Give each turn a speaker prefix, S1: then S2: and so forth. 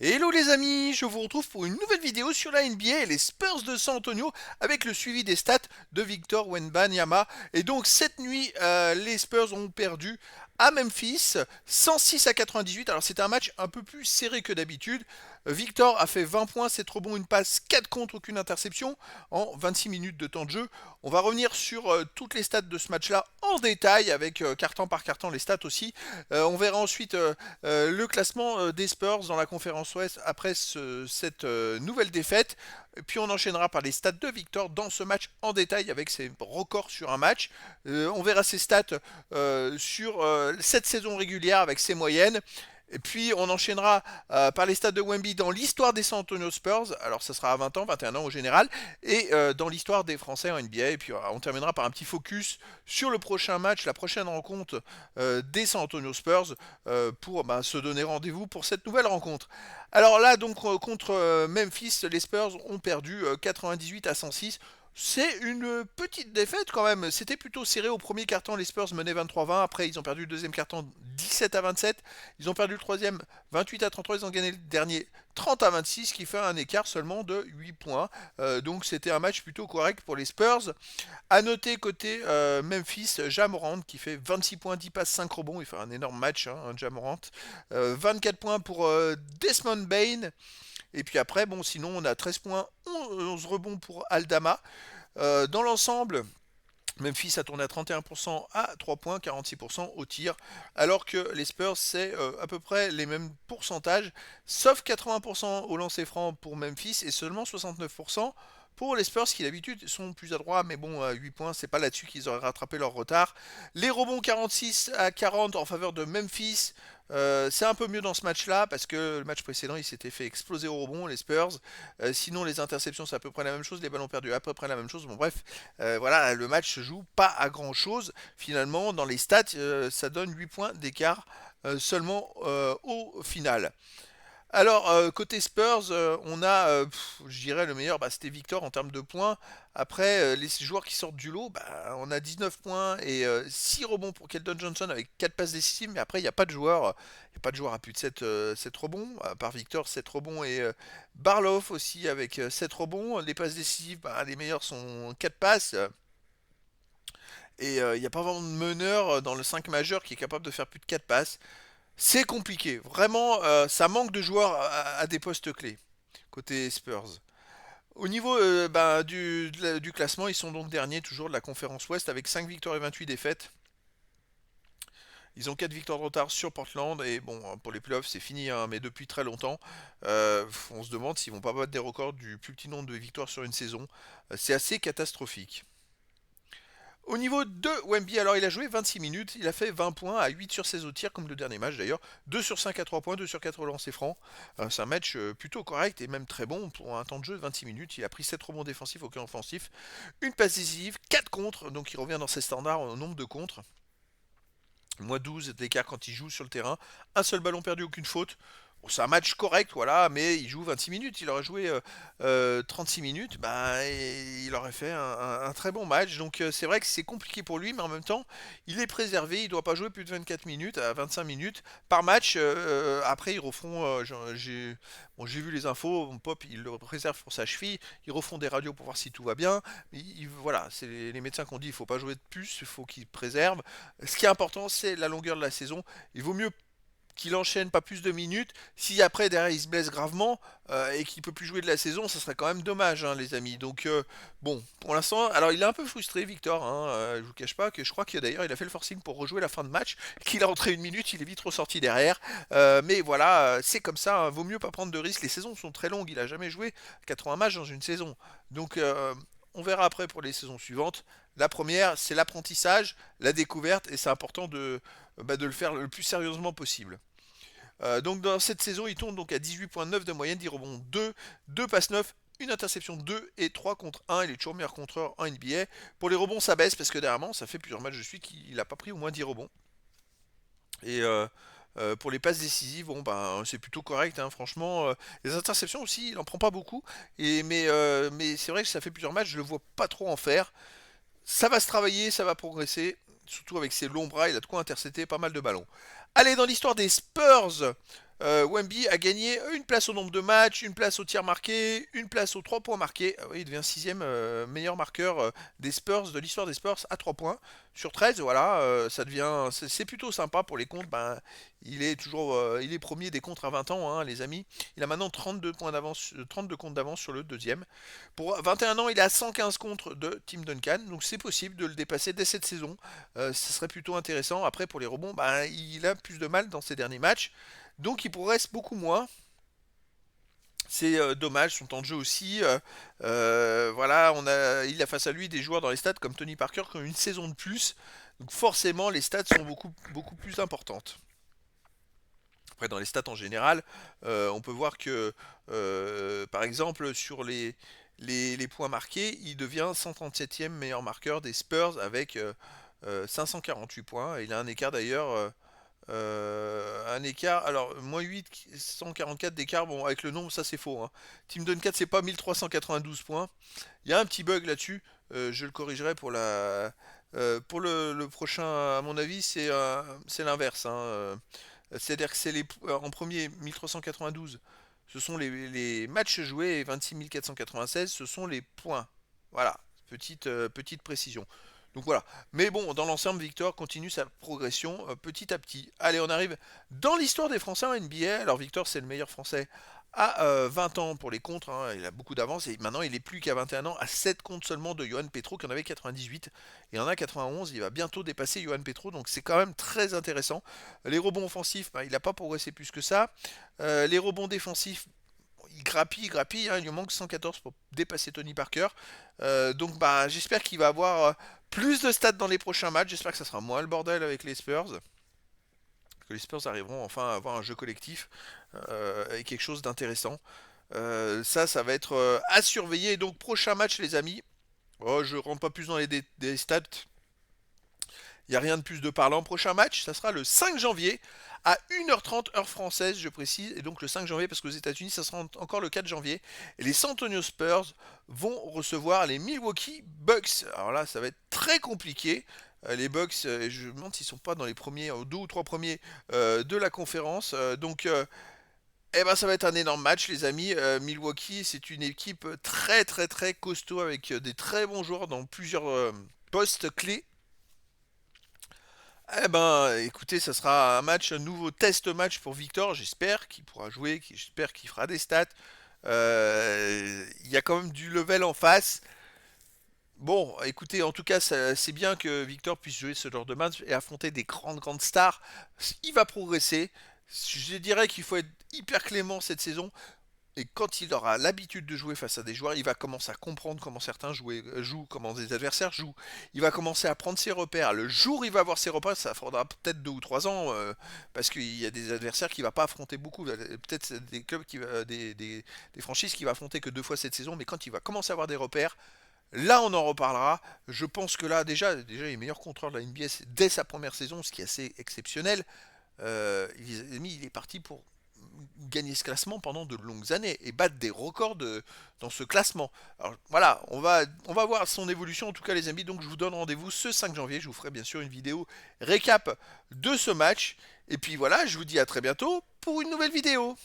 S1: Hello les amis, je vous retrouve pour une nouvelle vidéo sur la NBA et les Spurs de San Antonio avec le suivi des stats de Victor Wembanyama. Et donc cette nuit, les Spurs ont perdu à Memphis 106 à 98. Alors c'était un match un peu plus serré que d'habitude. Victor a fait 20 points, 7 rebonds, une passe, 4 contre, aucune interception en 26 minutes de temps de jeu. On va revenir sur toutes les stats de ce match-là en détail avec carton par carton les stats aussi. On verra ensuite le classement des Spurs dans la conférence Ouest après cette nouvelle défaite. Et puis on enchaînera par les stats de Victor dans ce match en détail avec ses records sur un match. On verra ses stats sur cette saison régulière avec ses moyennes. Et puis on enchaînera par les stats de Wemby dans l'histoire des San Antonio Spurs. Alors ça sera à 20 ans, 21 ans au général. Et dans l'histoire des Français en NBA. Et puis on terminera par un petit focus sur le prochain match, la prochaine rencontre des San Antonio Spurs pour se donner rendez-vous pour cette nouvelle rencontre. Alors là, donc contre Memphis, les Spurs ont perdu 98 à 106. C'est une petite défaite quand même. C'était plutôt serré au premier quart-temps. Les Spurs menaient 23-20. Après, ils ont perdu le deuxième quart-temps 17 à 27. Ils ont perdu le troisième 28 à 33. Ils ont gagné le dernier 30 à 26, ce qui fait un écart seulement de 8 points. Donc c'était un match plutôt correct pour les Spurs. À noter côté Memphis, Ja Morant qui fait 26 points, 10 passes, 5 rebonds. Il fait un énorme match, hein, Ja Morant. 24 points pour Desmond Bain. Et puis après, bon, sinon on a 13 points, 11 rebonds pour Aldama. Dans l'ensemble, Memphis a tourné à 31% à 3 points, 46% au tir, alors que les Spurs, c'est à peu près les mêmes pourcentages, sauf 80% au lancer franc pour Memphis et seulement 69% pour les Spurs qui d'habitude sont plus adroits, mais bon, à 8 points, c'est pas là-dessus qu'ils auraient rattrapé leur retard. Les rebonds 46 à 40 en faveur de Memphis. C'est un peu mieux dans ce match-là parce que le match précédent il s'était fait exploser au rebond, les Spurs. Sinon, les interceptions c'est à peu près la même chose, les ballons perdus à peu près la même chose. Bon, bref, voilà, le match se joue pas à grand-chose. Finalement, dans les stats, ça donne 8 points d'écart seulement au final. Alors, côté Spurs, on a, je dirais, le meilleur, c'était Victor en termes de points. Après, les joueurs qui sortent du lot, on a 19 points et 6 rebonds pour Keldon Johnson avec 4 passes décisives. Mais après, il n'y a pas de joueur, il y a pas de joueur à plus de 7 rebonds. À part Victor, 7 rebonds et Barlow aussi avec 7 rebonds. Les passes décisives, les meilleurs sont 4 passes. Et il n'y a pas vraiment de meneur dans le 5 majeur qui est capable de faire plus de 4 passes. C'est compliqué. Vraiment, ça manque de joueurs à des postes clés, côté Spurs. Au niveau du classement, ils sont donc derniers toujours de la conférence Ouest avec 5 victoires et 28 défaites. Ils ont 4 victoires de retard sur Portland et bon, pour les playoffs c'est fini, hein, mais depuis très longtemps. On se demande s'ils vont pas battre des records du plus petit nombre de victoires sur une saison. C'est assez catastrophique. Au niveau de Wemby, alors il a joué 26 minutes, il a fait 20 points à 8 sur 16 au tir, comme le dernier match d'ailleurs, 2 sur 5 à 3 points, 2 sur 4 au lancer franc. C'est un match plutôt correct et même très bon pour un temps de jeu de 26 minutes. Il a pris 7 rebonds défensifs, aucun offensif, une passe décisive, 4 contres, donc il revient dans ses standards au nombre de contres. Moins 12 d'écart quand il joue sur le terrain, un seul ballon perdu, aucune faute. Bon, c'est un match correct, voilà, mais il joue 26 minutes. Il aurait joué 36 minutes, il aurait fait un très bon match. Donc c'est vrai que c'est compliqué pour lui, mais en même temps, il est préservé. Il ne doit pas jouer plus de 24 minutes à 25 minutes par match. Après, ils refont. J'ai vu les infos. Mon pop, il le préserve pour sa cheville. Ils refont des radios pour voir si tout va bien. Voilà, c'est les médecins qui ont dit il ne faut pas jouer de plus, il faut qu'il préserve. Ce qui est important, c'est la longueur de la saison. Il vaut mieux qu'il enchaîne pas plus de minutes. Si après derrière il se blesse gravement et qu'il peut plus jouer de la saison, ça serait quand même dommage, hein, les amis. Donc bon, pour l'instant, alors il est un peu frustré, Victor. Hein, je vous cache pas que je crois qu'il d'ailleurs il a fait le forcing pour rejouer la fin de match, qu'il a rentré une minute, il est vite ressorti derrière. Mais voilà, c'est comme ça. Vaut mieux pas prendre de risques. Les saisons sont très longues. Il a jamais joué 80 matchs dans une saison. Donc on verra après pour les saisons suivantes. La première, c'est l'apprentissage, la découverte, et c'est important de le faire le plus sérieusement possible. Donc dans cette saison, il tourne donc à 18,9 de moyenne, 10 rebonds 2, 2 passes 9, une interception 2 et 3 contre 1. Il est toujours meilleur contreur en NBA. Pour les rebonds, ça baisse parce que dernièrement, ça fait plusieurs matchs de suite qu'il n'a pas pris au moins 10 rebonds. Et pour les passes décisives, bon, c'est plutôt correct, hein, franchement. Les interceptions aussi, il n'en prend pas beaucoup. Mais c'est vrai que ça fait plusieurs matchs, je le vois pas trop en faire. Ça va se travailler, ça va progresser. Surtout avec ses longs bras, il a de quoi intercepter pas mal de ballons. Allez, dans l'histoire des Spurs, Wemby a gagné une place au nombre de matchs, une place au tir marqué, une place aux 3 points marqués. Oui, il devient sixième meilleur marqueur des Spurs, de l'histoire des Spurs, à 3 points sur 13. Voilà, ça devient, c'est plutôt sympa pour les comptes. Ben, il est premier des comptes à 20 ans, hein, les amis. Il a maintenant 32 points d'avance, 32 comptes d'avance sur le deuxième. Pour 21 ans, il est à 115 contre de Tim Duncan, donc c'est possible de le dépasser dès cette saison. Ce serait plutôt intéressant. Après, pour les rebonds, ben, il a plus de mal dans ses derniers matchs. Donc il progresse beaucoup moins. C'est dommage, son temps de jeu aussi. Voilà, il a face à lui des joueurs dans les stats comme Tony Parker qui ont une saison de plus. Donc forcément, les stats sont beaucoup plus importantes. Après, dans les stats en général, on peut voir que, par exemple, sur les points marqués, il devient 137e meilleur marqueur des Spurs avec 548 points. Il a un écart d'ailleurs un écart, alors moins 8, 144 d'écart, bon avec le nombre ça c'est faux. Hein. Team Duncan c'est pas 1392 points. Il y a un petit bug là-dessus, je le corrigerai pour le prochain, à mon avis c'est l'inverse. Hein. C'est-à-dire que en premier 1392, ce sont les matchs joués et 26 496 ce sont les points. Voilà, petite précision. Donc voilà. Mais bon, dans l'ensemble, Victor continue sa progression petit à petit. Allez, on arrive dans l'histoire des Français en NBA. Alors Victor, c'est le meilleur Français à 20 ans pour les contres. Hein. Il a beaucoup d'avance et maintenant il est plus qu'à 21 ans, à 7 comptes seulement de Johan Petro qui en avait 98. Et en a 91, il va bientôt dépasser Johan Petro. Donc c'est quand même très intéressant. Les rebonds offensifs, bah, il n'a pas progressé plus que ça. Les rebonds défensifs, il grappille, hein, il lui manque 114 pour dépasser Tony Parker. Donc bah, j'espère qu'il va avoir plus de stats dans les prochains matchs. J'espère que ça sera moins le bordel avec les Spurs. Que les Spurs arriveront enfin à avoir un jeu collectif et quelque chose d'intéressant. Ça va être à surveiller. Donc prochain match les amis. Oh, je rentre pas plus dans des stats. Il n'y a rien de plus de parlant. Prochain match, ça sera le 5 janvier à 1h30 heure française, je précise. Et donc le 5 janvier, parce qu'aux États-Unis, ça sera encore le 4 janvier. Et les San Antonio Spurs vont recevoir les Milwaukee Bucks. Alors là, ça va être très compliqué. Les Bucks, je me demande s'ils sont pas dans les premiers, 2 ou 3 premiers de la conférence. Eh ben, ça va être un énorme match, les amis. Milwaukee, c'est une équipe très très très costaud avec des très bons joueurs dans plusieurs postes clés. Eh ben, écoutez, ça sera un match, un nouveau test match pour Victor. J'espère qu'il pourra jouer, j'espère qu'il fera des stats. Il y a quand même du level en face. Bon, écoutez, en tout cas, c'est bien que Victor puisse jouer ce genre de match et affronter des grandes stars. Il va progresser. Je dirais qu'il faut être hyper clément cette saison. Et quand il aura l'habitude de jouer face à des joueurs, il va commencer à comprendre comment certains jouent, comment des adversaires jouent. Il va commencer à prendre ses repères. Le jour où il va avoir ses repères, ça faudra peut-être 2 ou 3 ans, parce qu'il y a des adversaires qu'il va pas affronter beaucoup. Peut-être des clubs des franchises qu'il va affronter que 2 fois cette saison, mais quand il va commencer à avoir des repères, là on en reparlera. Je pense que là déjà il est meilleur contreur de la NBA dès sa première saison, ce qui est assez exceptionnel. Il est parti pour gagner ce classement pendant de longues années et battre des records dans ce classement. Alors voilà, on va voir son évolution en tout cas les amis, donc je vous donne rendez-vous ce 5 janvier, je vous ferai bien sûr une vidéo récap de ce match, et puis voilà, je vous dis à très bientôt pour une nouvelle vidéo.